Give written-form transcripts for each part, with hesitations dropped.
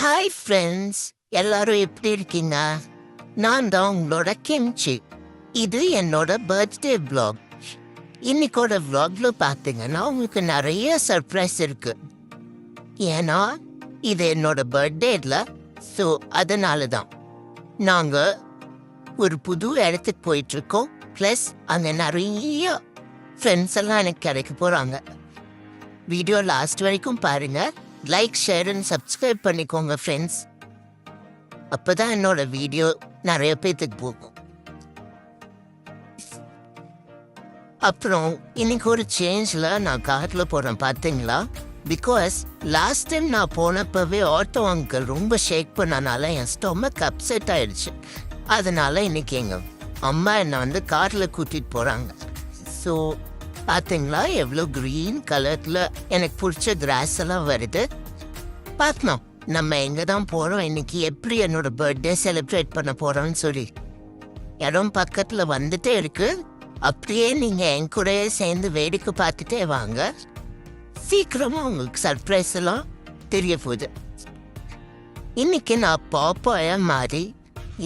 Hi friends, எல்லாரும் எப்படி இருக்கீங்க? நான் தான் உங்களோட கிம்ச்சி. இது என்னோட பர்த்டே vlog. இன்னைக்கோட vlogல பார்த்தீங்கன்னா உங்களுக்கு நிறைய சர்ப்ரைஸ் இருக்கு. ஏன்னா இது என்னோட பர்த்டேல, ஸோ அதனால தான் நாங்கள் ஒரு புது இடத்துக்கு போயிட்டுருக்கோம். ப்ளஸ் அங்கே நிறைய ஃப்ரெண்ட்ஸ் எல்லாம் எனக்கு கிடைக்க போகிறாங்க. வீடியோ லாஸ்ட் வரைக்கும் பாருங்கள். லைக், ஷேர் அண்ட் சப்ஸ்கிரைப் பண்ணிக்கோங்க ஃப்ரெண்ட்ஸ். அப்போ தான் என்னோட வீடியோ நிறைய பேர்த்துக்கு போகும். அப்புறம் இன்னைக்கு ஒரு சேஞ்சில் நான் காரில் போகிறேன் பார்த்தீங்களா? பிகாஸ் லாஸ்ட் டைம் நான் போனப்பவே ஆட்டோ அங்கிள் ரொம்ப ஷேக் பண்ணனால என் ஸ்டொமக் அப்செட் ஆயிடுச்சு. அதனால இன்னைக்கு எங்கள் அம்மா என்னை காரில் கூட்டிகிட்டு போகிறாங்க. ஸோ பார்த்தீங்களா எவ்வளோ க்ரீன் கலரில் எனக்கு பிடிச்ச கிராஸ் எல்லாம் வருது. பார்க்கலாம் நம்ம எங்கே தான் போகிறோம், இன்னைக்கு எப்படி என்னோட பர்த்டே செலிப்ரேட் பண்ண போகிறோம்னு சொல்லி. இடம் பக்கத்தில் வந்துட்டே இருக்கு. அப்படியே நீங்கள் என் கூடயே சேர்ந்து வேடிக்கை பார்த்துட்டே வாங்க. சீக்கிரமாக உங்களுக்கு சர்ப்ரைஸ் எல்லாம் தெரிய போகுது. இன்னைக்கு நான் பாப்பாயா மாதிரி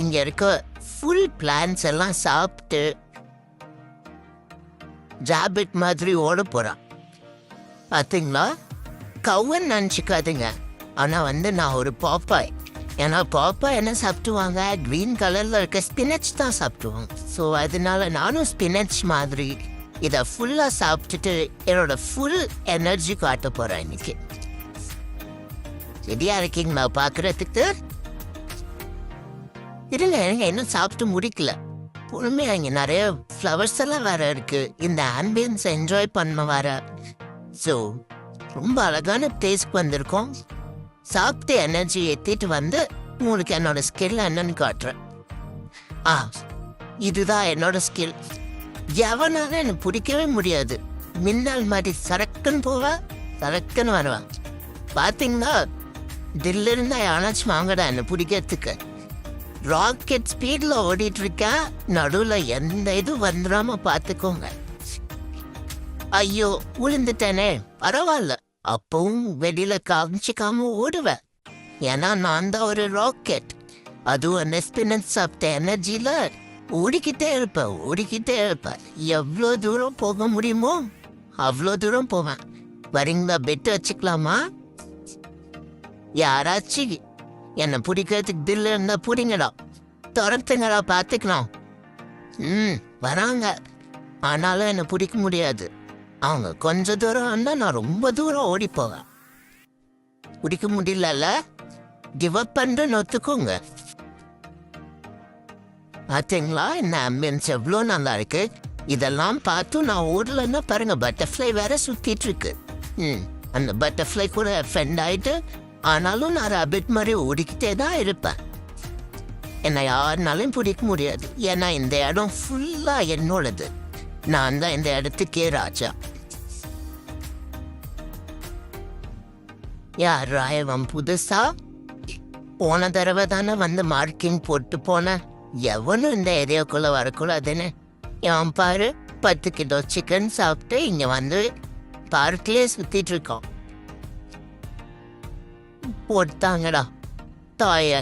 இங்கே இருக்க ஃபுல் பிளான்ஸ் எல்லாம் சாப்பிட்டு ஜாபிட் மாதிரி ஓட போகிறான். பார்த்தீங்களா? கவுன்னு நினச்சிக்காதுங்க. ஆனால் நான் ஒரு பாப்பாய். ஏன்னா பாப்பா என்ன சாப்பிட்டுவாங்க? க்ரீன் கலரில் இருக்க ஸ்பினச் தான் சாப்பிடுவாங்க. ஸோ அதனால நானும் ஸ்பினச் மாதிரி இதை ஃபுல்லாக சாப்பிட்டுட்டு என்னோட ஃபுல் எனர்ஜி காட்ட போகிறேன் இன்னைக்கு. ரெடியாக இருக்கீங்களா பார்க்குறதுக்கு? இருங்க, இன்னும் சாப்பிட்டு முடிக்கல. பொறுமையாக இங்கே நிறைய ஃப்ளவர்ஸ் எல்லாம் வேற இருக்கு. இந்த ஆம்பியன்ஸ் என்ஜாய் பண்ண வர. ஸோ ரொம்ப அழகான பிளேஸ்க்கு வந்திருக்கோம். சாப்பிட்டு எனர்ஜி ஏற்றிட்டு வந்து உங்களுக்கு என்னோட ஸ்கில் என்னன்னு காட்டுறேன். இதுதான் என்னோட ஸ்கில். எவனால எனக்கு பிடிக்கவே முடியாது. மின்னல் மாதிரி சரக்குன்னு போவேன், சரக்குன்னு வருவேன். பார்த்தீங்களா? தில்லு இருந்தா யானாச்சும் வாங்கடா என்னை பிடிக்கிறதுக்கு. ராக்கெட் ஸ்பீட்ல ஓடிட்டு இருக்கேன். நடுவில் எந்த இதுவும் வந்துடாம பார்த்துக்கோங்க. ஐயோ விழுந்துட்டேனே, பரவாயில்ல. அப்பவும் வெளியில காமிச்சிக்காம ஓடுவேன். ஏன்னா நான் தான் ஒரு ராக்கெட். அதுவும் ஸ்பினச் சாப்பிட்ட எனர்ஜியில ஓடிக்கிட்டே இருப்பேன். எவ்வளோ தூரம் போக முடியுமோ அவ்வளோ தூரம் போவேன். வரீங்களா? பெட்டு வச்சுக்கலாமா? யாராச்சும் என்னை பிடிக்கிறதுக்கு தில்லு இருந்தா பிடிங்கடா, துரத்துங்கடா, பார்த்துக்கலாம். வராங்க. ஆனாலும் என்னை பிடிக்க முடியாது. அவங்க கொஞ்சம் தூரம் வந்தால் நான் ரொம்ப தூரம் ஓடி போவேன். பிடிக்க முடியல, கிவ் அப் பண்ணுறேன்னு ஒத்துக்கோங்க. பார்த்தீங்களா இந்த ஆம்பியன்ஸ் எவ்வளோ நல்லா இருக்கு. இதெல்லாம் பார்த்து நான் ஓடலன்னா பாருங்க, பட்டர்ஃப்ளை வேற சுற்றிட்டு இருக்கு. அந்த பட்டர்ஃப்ளை கூட ஃப்ரெண்ட் ஆயிட்டு, ஆனாலும் நான் ரேபிட் மாதிரி ஓடிக்கிட்டே தான் இருப்பேன். என்னை யாருனாலும் பிடிக்க முடியாது. ஏன்னா இந்த இடம் ஃபுல்லாக என்னோடது. நான் தான் இந்த இடத்துக்கே ராஜா. யார் ராயவன் புதுசா? போன தடவை தானே மார்க்கிங் போட்டு போனேன். எவனும் இந்த ஏரியாக்குள்ளே வரக்கூடாதுன்னு. என் பாரு 10 கிலோ சிக்கன் சாப்பிட்டு இங்கே பார்க்லேயே சுற்றிட்டு இருக்கோம். போட்டாங்கடா தாய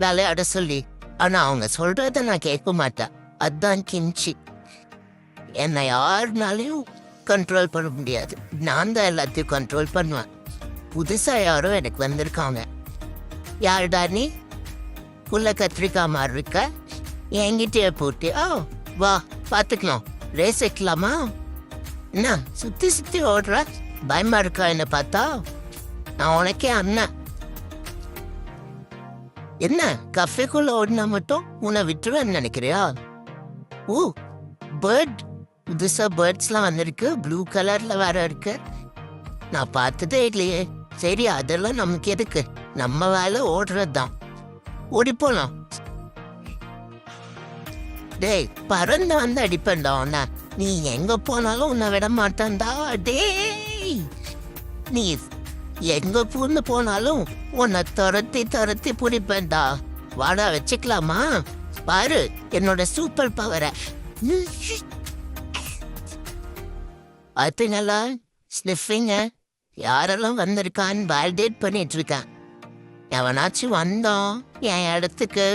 விளையாட சொல்லி. ஆனால் அவங்க சொல்கிறத நான் கேட்க மாட்டேன். அதுதான் கிம்ச்சி. என்னை யாருனாலையும் கண்ட்ரோல் பண்ண முடியாது. நான் தான் எல்லாத்தையும் கண்ட்ரோல் பண்ணுவேன். புதுசாக யாரும் எனக்கு வந்திருக்காங்க. யாருடா நீ? குள்ள கத்திரிக்காய் மாதிரி இருக்க. என்கிட்டயே போட்டு வா பார்த்துக்கலாம். ரேஸ் வைக்கலாமா? என்ன சுற்றி ஓடுற? பயமா இருக்கா என்னை பார்த்தா? நான் உனக்கே அண்ணன். என்ன கஃபேக்குள்ள ஓடினா மட்டும் உன்னை விட்டுருவேன்னு நினைக்கிறியா? பேர்ட், புதுசா பேர்ட்ஸ்லாம் வந்திருக்கு. ப்ளூ கலர்ல வேற இருக்கு. நான் பார்த்ததே இல்லையே. சரி, அதெல்லாம் நமக்கு எதுக்கு? நம்ம வேலை ஓடுறது தான். ஓடி போலாம். டேய், பறந்து அடிப்பேன்டா உன்ன. நீ எங்க போனாலும் உன்னை விட மாட்டேன்டா. டேய், நீ எங்க பூந்து போனாலும் உன்னை துரத்தி பிடிப்பேன்டா. வாடா வச்சுக்கலாமா? பாரு என்னோட சூப்பர் பவரை. பார்த்தீங்களா? ஸ்னிஃபிங்க யாரெல்லாம் வந்திருக்கான்னு வேலிடேட் பண்ணிட்டு இருக்கேன். எவனாச்சும் வந்தான் என் இடத்துக்கு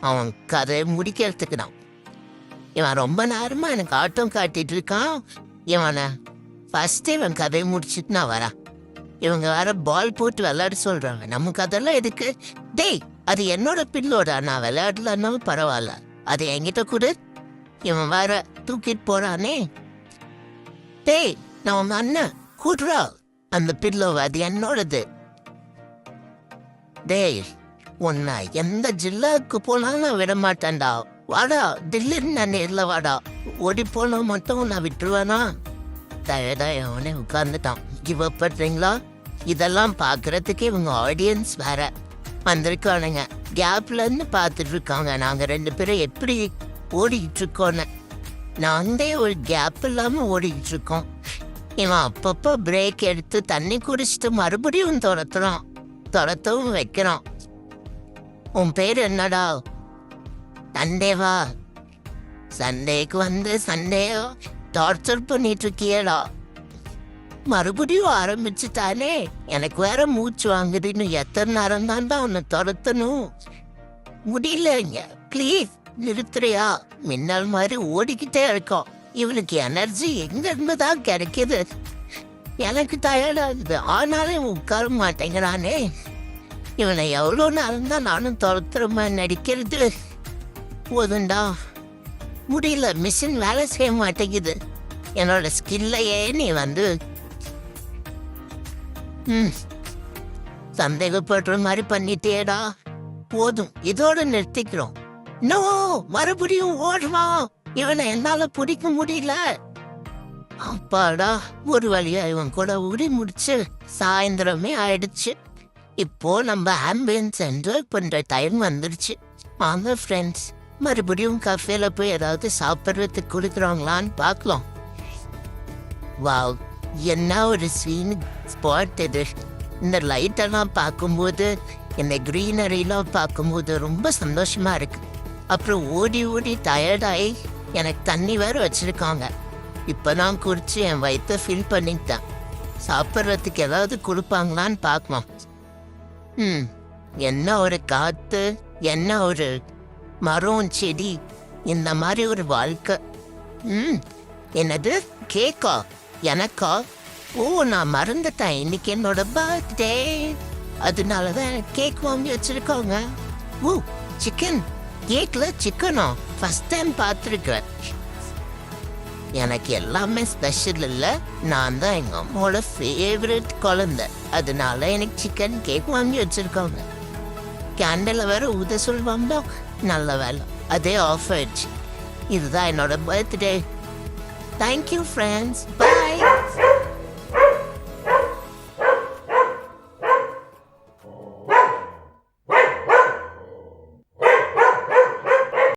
அவன் கதையை முடிக்கிறதுக்கு தான். இவன் ரொம்ப நேரமா எனக்கு ஆட்டம் காட்டிட்டு இருக்கான். இவனை ஃபர்ஸ்ட் இவன் கதையை முடிச்சுட்டு நான் வரேன். இவங்க வேற பால் போட்டு விளையாட சொல்றாங்க. நமக்கு அதெல்லாம் எதுக்கு? டேய், அது என்னோட பில்லோட, நான் விளையாடலன்னாலும் பரவாயில்ல, அது என்கிட்ட கொடு. இவன் வேற தூக்கிட்டு போறானே. டேய், நான் உன் அண்ணன், கூடுறா அந்த பில்லோவை, அது என்னோடது. டேய், உன்னை எந்த ஜில்லாவுக்கு போனாலும் நான் விட மாட்டேன்டா. வாடா, தில்லின்னு நான் நேரில் வாடா. ஓடி போன மட்டும் நான் விட்டுருவேனா? தயதா அவனே உட்கார்ந்துட்டான். கிவ் அப் பண்றீங்களா? இதெல்லாம் பார்க்கறதுக்கு இவங்க ஆடியன்ஸ் வேற வந்திருக்கானுங்க. கேப்ல இருந்து பார்த்துட்டு இருக்காங்க நாங்க 2 பேரும் எப்படி ஓடிக்கிட்டு இருக்கோன்னு. நாங்களே ஒரு கேப் இல்லாம ஓடிக்கிட்டு இருக்கோம். இவன் அப்பப்போ பிரேக் எடுத்து தண்ணி குடிச்சிட்டு மறுபடியும் துரத்தவும் வைக்கிறான். உன் பேர் என்னடா? சண்டேவா? சண்டேக்கு வந்து சண்டேயோ டார்ச்சர் பண்ணிட்டு இருக்கியடா. மறுபடியும் ஆரம்பிச்சுட்டானே. எனக்கு வேற மூச்சு வாங்குது. இன்னும் எத்தனை நேரம் தான் உன்னை துரத்தணும்? முடியலங்க, ப்ளீஸ் நிறுத்துறியா? மின்னல் மாதிரி ஓடிக்கிட்டே இருக்கோம். இவனுக்கு எனர்ஜி எங்க இருந்துதான் கிடைக்குது? எனக்கு டயர்டாகுது. ஆனாலும் உட்கார மாட்டேங்கிறானே. இவனை எவ்வளோ நேரம் தான் நானும் துரத்துறமா நடிக்கிறது? போதுண்டா, முடியல. மிஷின் வேலை செய்ய மாட்டேங்குது. என்னோட ஸ்கில்லையே நீ வந்து சந்தேகப்படுற மாதிரி பண்ணிட்டேடா. போதும், இதோட நிறுத்திக்கிறோம். நோ, மறுபடியும் ஓடுவான். இவனை என்னால பிடிக்க முடியல. அப்பாடா, ஒரு வழியா இவன் கூட ஓடி முடிச்சு சாயந்தரமே ஆயிடுச்சு. இப்போ நம்ம ஆம்பியன்ஸ் என்ஜாய் பண்ற டைம் வந்துடுச்சு. வாங்க ஃப்ரெண்ட்ஸ், மறுபடியும் கஃபேல போய் ஏதாவது சாப்பிட்றதுக்கு கொடுக்குறாங்களான்னு பார்க்கலாம். வாவ், என்ன ஒரு சீன் ஸ்பாட் இது. இந்த லைட்டெல்லாம் பார்க்கும்போது, இந்த க்ரீனரிலாம் பார்க்கும்போது ரொம்ப சந்தோஷமா இருக்கு. அப்புறம் ஓடி ஓடி டயர்டாகி எனக்கு தண்ணி வேற வச்சிருக்காங்க. இப்போதான் குடிச்சு என் வயிற்றை ஃபில் பண்ணிக்கிட்டேன். சாப்பிட்றதுக்கு ஏதாவது கொடுப்பாங்களான்னு பார்க்கலாம். என்ன ஒரு காற்று, என்ன ஒரு மரம் செடி, இந்த மாதிரி ஒரு வாழ்க்கை. என்னது கேக்கா? எனக்கா? ஓ, நான் மறந்துட்டேன், இன்னைக்கு என்னோட பர்த்டே. அதனாலதான் கேக் வாங்கி வச்சிருக்காங்க. ஓ, சிக்கன். கேக்ல சிக்கனா? ஃபர்ஸ்ட் டைம் பார்த்துருக்கேன். எனக்கு எல்லாமே ஸ்பெஷல் இல்லை. நான் தான் எங்க அம்மாவோட ஃபேவரட் குழந்தை. அதனால எனக்கு சிக்கன் கேக் வாங்கி வச்சிருக்காங்க. கேண்டில் வேற ஊத சொல்லுவாங்க. நல்ல வேலை, அதே ஆஃப் ஆயிடுச்சு. இதுதான் என்னோட பர்த்டே. தேங்க்யூ ஃப்ரெண்ட்ஸ், பாய்.